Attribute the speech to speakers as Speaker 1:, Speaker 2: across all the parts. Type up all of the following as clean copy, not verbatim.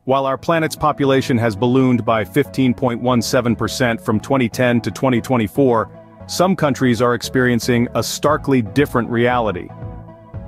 Speaker 1: While our planet's population has ballooned by 15.17% from 2010 to 2024, some countries are experiencing a starkly different reality.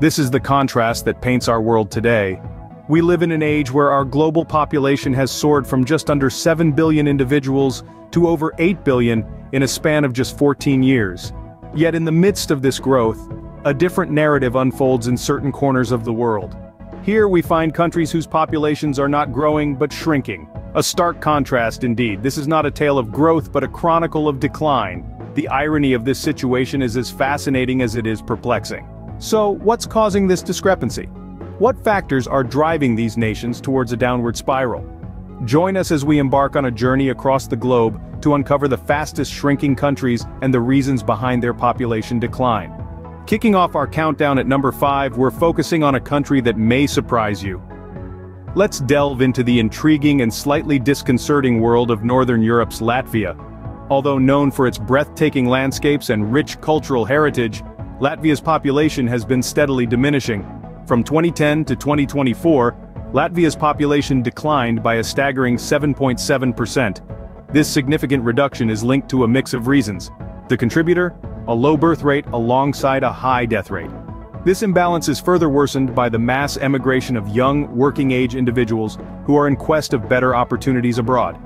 Speaker 1: This is the contrast that paints our world today. We live in an age where our global population has soared from just under 7 billion individuals to over 8 billion in a span of just 14 years. Yet in the midst of this growth, a different narrative unfolds in certain corners of the world. Here we find countries whose populations are not growing but shrinking. A stark contrast indeed. This is not a tale of growth but a chronicle of decline. The irony of this situation is as fascinating as it is perplexing. So, what's causing this discrepancy? What factors are driving these nations towards a downward spiral? Join us as we embark on a journey across the globe to uncover the fastest shrinking countries and the reasons behind their population decline. Kicking off our countdown at number 5, we're focusing on a country that may surprise you. Let's delve into the intriguing and slightly disconcerting world of Northern Europe's Latvia. Although known for its breathtaking landscapes and rich cultural heritage, Latvia's population has been steadily diminishing. From 2010 to 2024, Latvia's population declined by a staggering 7.7%. This significant reduction is linked to a mix of reasons. The contributor? A low birth rate alongside a high death rate. This imbalance is further worsened by the mass emigration of young, working-age individuals who are in quest of better opportunities abroad.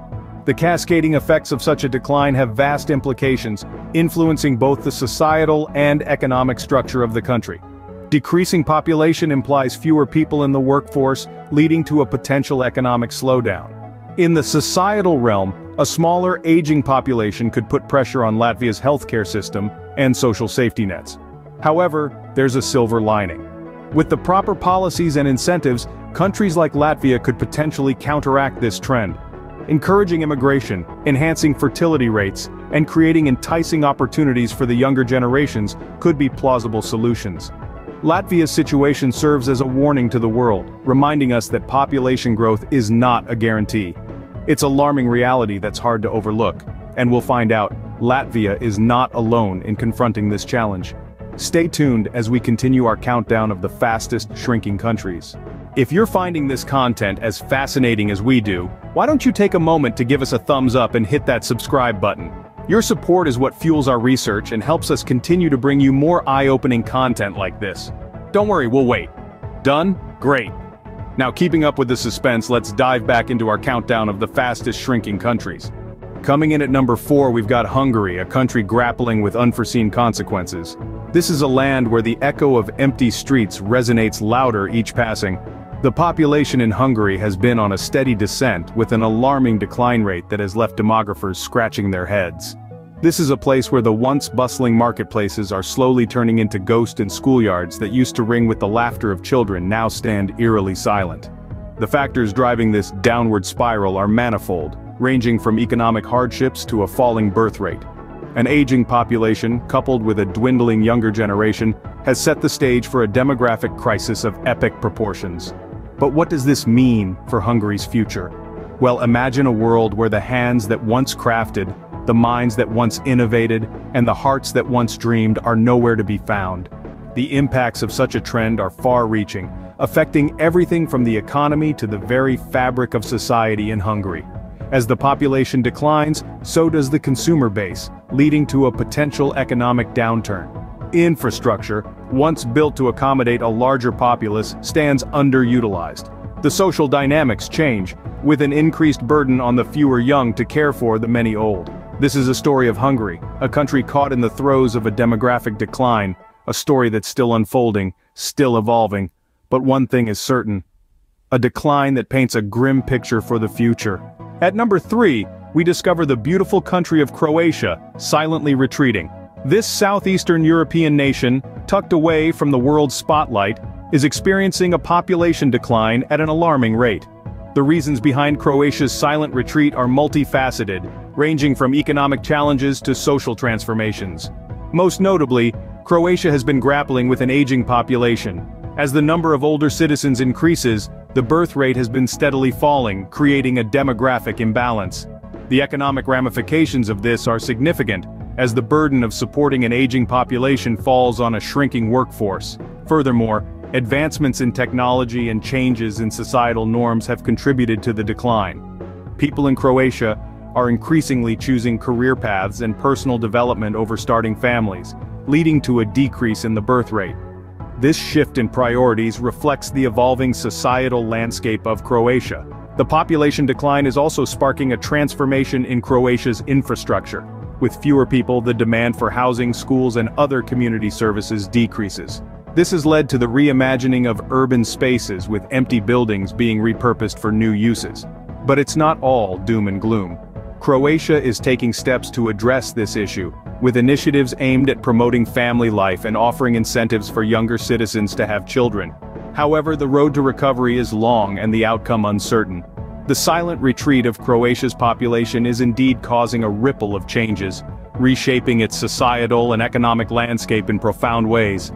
Speaker 1: The cascading effects of such a decline have vast implications, influencing both the societal and economic structure of the country. Decreasing population implies fewer people in the workforce, leading to a potential economic slowdown. In the societal realm, a smaller, aging population could put pressure on Latvia's healthcare system and social safety nets. However, there's a silver lining. With the proper policies and incentives, countries like Latvia could potentially counteract this trend. Encouraging immigration, enhancing fertility rates, and creating enticing opportunities for the younger generations could be plausible solutions. Latvia's situation serves as a warning to the world, reminding us that population growth is not a guarantee. It's an alarming reality that's hard to overlook, and we'll find out, Latvia is not alone in confronting this challenge. Stay tuned as we continue our countdown of the fastest shrinking countries. If you're finding this content as fascinating as we do, why don't you take a moment to give us a thumbs up and hit that subscribe button? Your support is what fuels our research and helps us continue to bring you more eye-opening content like this. Don't worry, we'll wait. Done? Great. Now, keeping up with the suspense, let's dive back into our countdown of the fastest shrinking countries. Coming in at number 4, we've got Hungary, a country grappling with unforeseen consequences. This is a land where the echo of empty streets resonates louder each passing. The population in Hungary has been on a steady descent with an alarming decline rate that has left demographers scratching their heads. This is a place where the once bustling marketplaces are slowly turning into ghost and schoolyards that used to ring with the laughter of children now stand eerily silent. The factors driving this downward spiral are manifold, ranging from economic hardships to a falling birth rate. An aging population, coupled with a dwindling younger generation, has set the stage for a demographic crisis of epic proportions. But what does this mean for Hungary's future? Well, imagine a world where the hands that once crafted, the minds that once innovated, and the hearts that once dreamed are nowhere to be found. The impacts of such a trend are far-reaching, affecting everything from the economy to the very fabric of society in Hungary. As the population declines, so does the consumer base, leading to a potential economic downturn. Infrastructure, once built to accommodate a larger populace, stands underutilized. The social dynamics change, with an increased burden on the fewer young to care for the many old. This is a story of Hungary, a country caught in the throes of a demographic decline, a story that's still unfolding, still evolving. But one thing is certain: a decline that paints a grim picture for the future. At number 3, we discover the beautiful country of Croatia, silently retreating. This southeastern European nation, tucked away from the world's spotlight, is experiencing a population decline at an alarming rate. The reasons behind Croatia's silent retreat are multifaceted, ranging from economic challenges to social transformations. Most notably, Croatia has been grappling with an aging population. As the number of older citizens increases, the birth rate has been steadily falling, creating a demographic imbalance. The economic ramifications of this are significant, as the burden of supporting an aging population falls on a shrinking workforce. Furthermore, Advancements in technology and changes in societal norms have contributed to the decline. People in Croatia are increasingly choosing career paths and personal development over starting families, leading to a decrease in the birth rate. This shift in priorities reflects the evolving societal landscape of Croatia. The population decline is also sparking a transformation in Croatia's infrastructure. With fewer people, the demand for housing, schools, and other community services decreases. This has led to the reimagining of urban spaces, with empty buildings being repurposed for new uses. But it's not all doom and gloom. Croatia is taking steps to address this issue, with initiatives aimed at promoting family life and offering incentives for younger citizens to have children. However, the road to recovery is long and the outcome uncertain. The silent retreat of Croatia's population is indeed causing a ripple of changes, reshaping its societal and economic landscape in profound ways.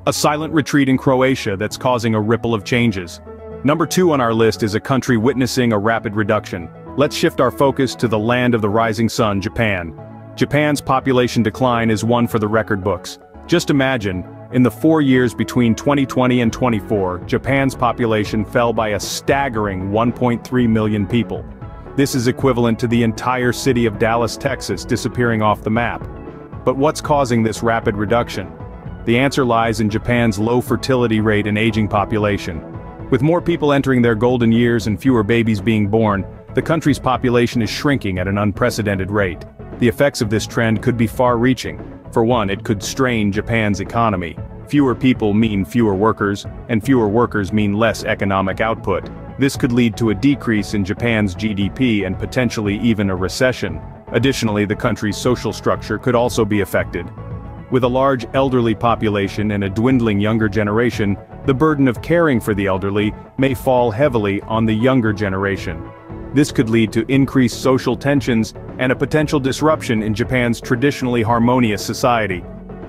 Speaker 1: A silent retreat in Croatia that's causing a ripple of changes. Number 2 on our list is a country witnessing a rapid reduction. Let's shift our focus to the land of the rising sun, Japan. Japan's population decline is one for the record books. Just imagine, in the 4 years between 2020 and 24, Japan's population fell by a staggering 1.3 million people. This is equivalent to the entire city of Dallas, Texas, disappearing off the map. But what's causing this rapid reduction? The answer lies in Japan's low fertility rate and aging population. With more people entering their golden years and fewer babies being born, the country's population is shrinking at an unprecedented rate. The effects of this trend could be far-reaching. For one, it could strain Japan's economy. Fewer people mean fewer workers, and fewer workers mean less economic output. This could lead to a decrease in Japan's GDP and potentially even a recession. Additionally, the country's social structure could also be affected. With a large elderly population and a dwindling younger generation, the burden of caring for the elderly may fall heavily on the younger generation. This could lead to increased social tensions and a potential disruption in Japan's traditionally harmonious society.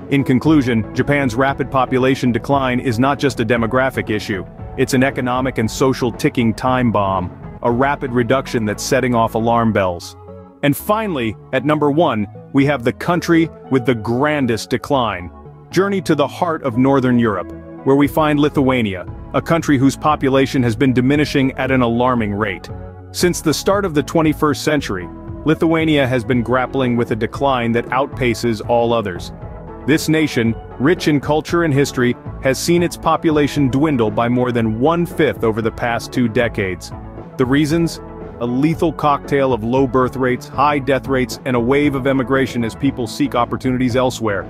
Speaker 1: In conclusion, Japan's rapid population decline is not just a demographic issue, it's an economic and social ticking time bomb, a rapid reduction that's setting off alarm bells. And finally, at number 1, we have the country with the grandest decline. Journey to the heart of Northern Europe, where we find Lithuania, a country whose population has been diminishing at an alarming rate. Since the start of the 21st century, Lithuania has been grappling with a decline that outpaces all others. This nation, rich in culture and history, has seen its population dwindle by more than 1/5 over the past 2 decades. The reasons? A lethal cocktail of low birth rates, high death rates, and a wave of emigration as people seek opportunities elsewhere.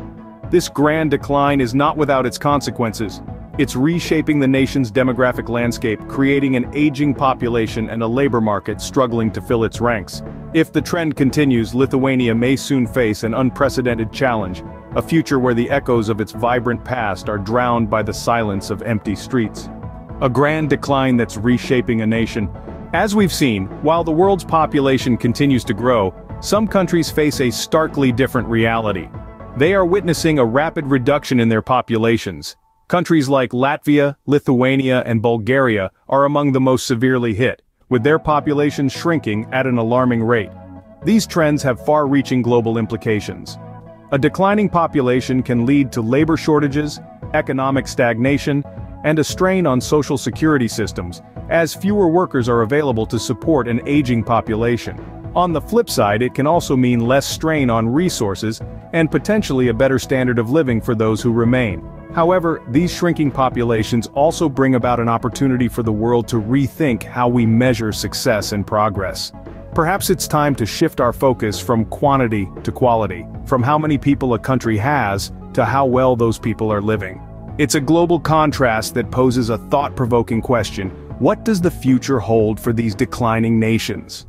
Speaker 1: This grand decline is not without its consequences. It's reshaping the nation's demographic landscape, creating an aging population and a labor market struggling to fill its ranks. If the trend continues, Lithuania may soon face an unprecedented challenge, a future where the echoes of its vibrant past are drowned by the silence of empty streets. A grand decline that's reshaping a nation. As we've seen, while the world's population continues to grow, some countries face a starkly different reality. They are witnessing a rapid reduction in their populations. Countries like Latvia, Lithuania, and Bulgaria are among the most severely hit, with their populations shrinking at an alarming rate. These trends have far-reaching global implications. A declining population can lead to labor shortages, economic stagnation, and a strain on social security systems, as fewer workers are available to support an aging population. On the flip side, it can also mean less strain on resources and potentially a better standard of living for those who remain. However, these shrinking populations also bring about an opportunity for the world to rethink how we measure success and progress. Perhaps it's time to shift our focus from quantity to quality, from how many people a country has to how well those people are living. It's a global contrast that poses a thought-provoking question: what does the future hold for these declining nations?